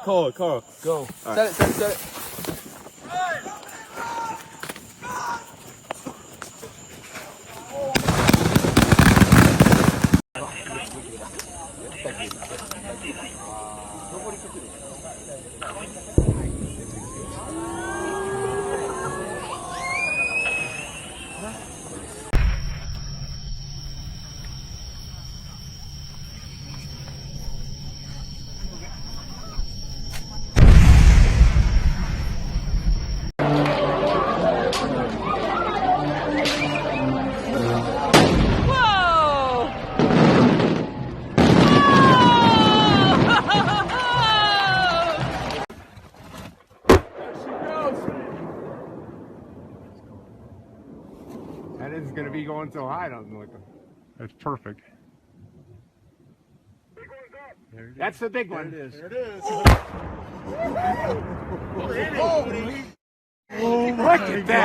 Call it. Go. Right. Set it. That isn't going to be going so high, doesn't look. That's perfect. That's the big one. There it is. Oh, look at that.